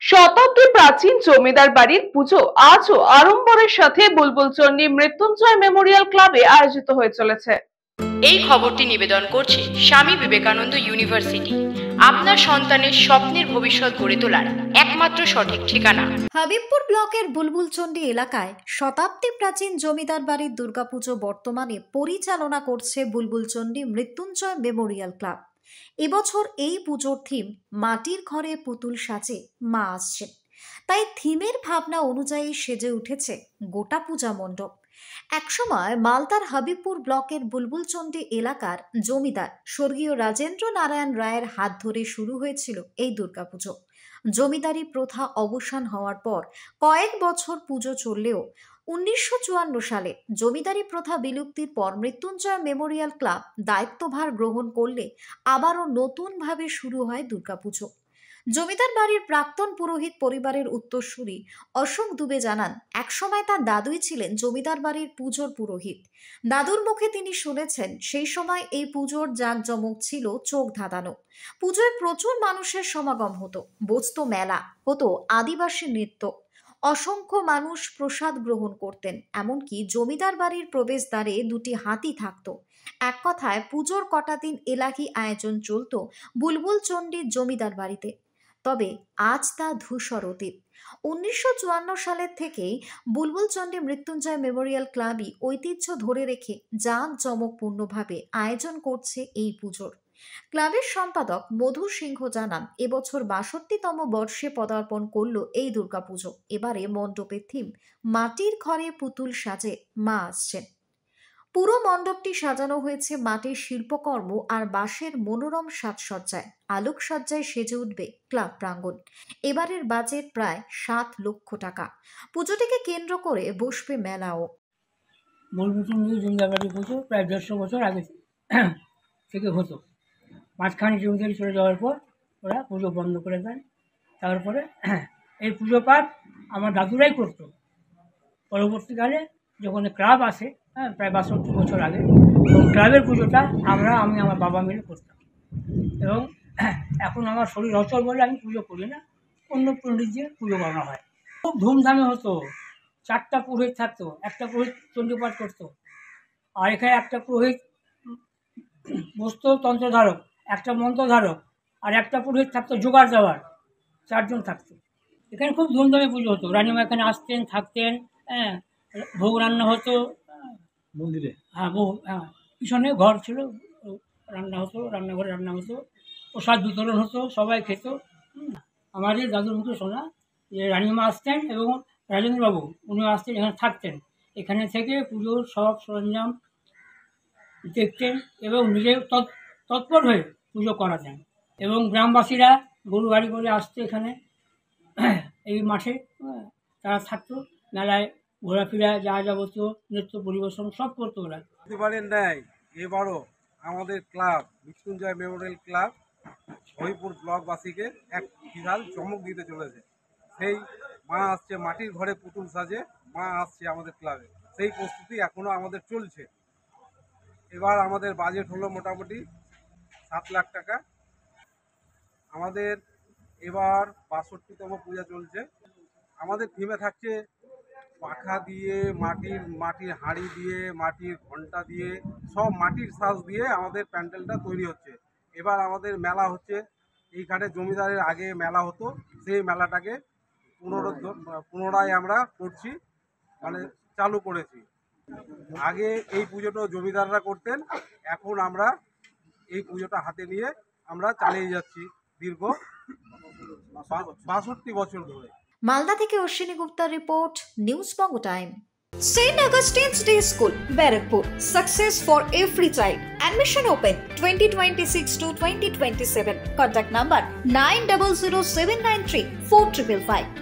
শতাব্দী প্রাচীন জমিদার বাড়ির পুজো আজও আড়ম্বরের সাথে বুলবুলচন্ডী মৃত্যুঞ্জয় মেমোরিয়াল ক্লাবে আয়োজিত হয়ে চলেছে। এই খবরটি নিবেদন করছে স্বামী বিবেকানন্দ ইউনিভার্সিটি, আপনার সন্তানের স্বপ্নের ভবিষ্যৎ গড়ে তোলার একমাত্র সঠিক ঠিকানা। হাবিবপুর ব্লকের বুলবুলচন্ডী এলাকায় শতাব্দী প্রাচীন জমিদার বাড়ির দুর্গাপুজো বর্তমানে পরিচালনা করছে বুলবুলচন্ডী মৃত্যুঞ্জয় মেমোরিয়াল ক্লাব। এবছর এই পুজোর থিম মাটির ঘরে পুতুল সাজে মা আসছেন, তাই থিমের ভাবনা অনুযায়ী সেজে উঠেছে গোটা পূজা মণ্ডপ। একসময় মালদার হাবিবপুর ব্লকের বুলবুলচন্ডী এলাকার জমিদার স্বর্গীয় রাজেন্দ্র নারায়ণ রায়ের হাত ধরে শুরু হয়েছিল এই দুর্গাপুজো। জমিদারি প্রথা অবসান হওয়ার পর কয়েক বছর পুজো চললেও 1954 সালে জমিদারি প্রথা বিলুপ্তির পর মৃত্যুঞ্জয় মেমোরিয়াল ক্লাব দায়িত্বভার গ্রহণ করলে আবারও নতুনভাবে শুরু হয় দুর্গাপুজো। জমিদার বাড়ির প্রাক্তন পুরোহিত পরিবারের উত্তরসূরি অশোক দুবে জানান, একসময় তার দাদুই ছিলেন জমিদার বাড়ির পুজোর পুরোহিত। দাদুর মুখে তিনি শুনেছেন সেই সময় এই পুজোর জাঁকজমক ছিল চোখ ধাঁধানো। পুজোয় প্রচুর মানুষের সমাগম হতো, বসতো মেলা, হতো আদিবাসী নৃত্য, অসংখ্য মানুষ প্রসাদ গ্রহণ করতেন, এমনকি জমিদার বাড়ির প্রবেশদ্বারে দুটি হাতি থাকতো। এক কথায় পুজোর কটা দিন এলাহি আয়োজন চলত বুলবুলচন্ডীর জমিদার বাড়িতে। তবে আজ তা ধূসর অতীত। 1954 সালের থেকেই বুলবুলচন্ডী মৃত্যুঞ্জয় মেমোরিয়াল ক্লাবই ঐতিহ্য ধরে রেখে জাঁকজমকপূর্ণভাবে আয়োজন করছে এই পুজোর। ক্লাবের সম্পাদক মধু সিংহ জানান, এবছর 62তম বর্ষে পদার্পণ করল এই দুর্গাপুজো। এবারে মণ্ডপের থিম মাটির ঘরে পুতুল সাজে মা আসছেন। পুরো মণ্ডপটি সাজানো হয়েছে মাটির শিল্পকর্ম আর বাঁশের মনোরম সাজসজ্জায়। আলোকসজ্জায় সেজে উঠবে ক্লাব প্রাঙ্গণ। এবারের বাজেট প্রায় 7 লক্ষ টাকা। পুজোটিকে কেন্দ্র করে বসবে মেলাও। বুলবুলচন্ডী জমিদার বাড়ি পুজো প্রায় 150 বছর আগে থেকে হতো। মাঝখানে জমিদারি চলে যাওয়ার পর ওরা পুজো বন্ধ করে দেন। তারপরে এই পুজো পাঠ আমার দাদুরাই করতো। পরবর্তীকালে যখন ক্লাব আসে, প্রায় 62 বছর আগে, এবং ক্লাবের পুজোটা আমি আমার বাবা মিলে করতাম। এবং এখন আমার শরীর অচল বলে আমি পুজো করি না, অন্য পণ্ডিত দিয়ে পুজো করা হয়। খুব ধুমধামে হতো। 4টা পুরোহিত থাকতো, একটা পুরোহিত চণ্ডীপাঠ করতো, আর এখানে একটা পুরোহিত বসতো তন্ত্রধারক, একটা মন্ত্রধারক, আর একটা পুরোহিত থাকতো জোগাড় দেওয়ার। 4 জন থাকতো। এখানে খুব ধুমধামে পুজো হতো। রানীমা এখানে আসতেন, থাকতেন, ভোগ রান্না হতো মন্দিরে। পিছনে ঘর ছিল, রান্না হতো, রান্নাঘরে রান্না হতো, প্রসাদ বিতরণ হতো, সবাই খেত। আমাদের দাদুর মুখে শোনা যে রানীমা আসতেন এবং রাজেন্দ্রবাবু উনি আসতেন, এখানে থাকতেন। এখানে থেকে পুজোর সব সরঞ্জাম দেখতেন এবং নিজে তৎপর হয়ে পুজো করাতেন। এবং গ্রামবাসীরা গরু গাড়ি করে আসতো এখানে, এই মাঠে তারা থাকতো। মেলায় ঘোরাফেরা, যা যাবতীয় নৃত্য পরিবেশন সব করতো ওরা। প্রতিবারের ন্যায় এবারও আমাদের club Mrityunjay memorial club Haripur ব্লকবাসীকে এক বিশাল চমক দিতে চলেছে। সেই মা আসছে মাটির ঘরে পুতুল সাজে, মা আসছে আমাদের ক্লাবে। সেই প্রস্তুতি এখনও আমাদের চলছে। এবার আমাদের বাজেট হলো মোটামুটি 7 লাখ টাকা। আমাদের এবার 62তম পূজা চলছে। আমাদের থিমে থাকছে পাখা দিয়ে, মাটির হাঁড়ি দিয়ে, মাটির ঘণ্টা দিয়ে, সব মাটির সাজ দিয়ে আমাদের প্যান্ডেলটা তৈরি হচ্ছে। এবার আমাদের মেলা হচ্ছে এইখানে। জমিদারের আগে মেলা হতো, সেই মেলাটাকে পুনরায় আমরা করছি, মানে চালু করেছি। আগে এই পুজোটা জমিদাররা করতেন, এখন আমরা এই পুজোটা হাতে নিয়ে আমরা চালিয়ে যাচ্ছি দীর্ঘ 62 বছর ধরে। মালদা থেকে Ashwini গুপ্তার report, news Banga time. St. Augustine's Day School, Barakpur. Success for every child. Admission open 2026 to 2027. Contact number 900793 4555.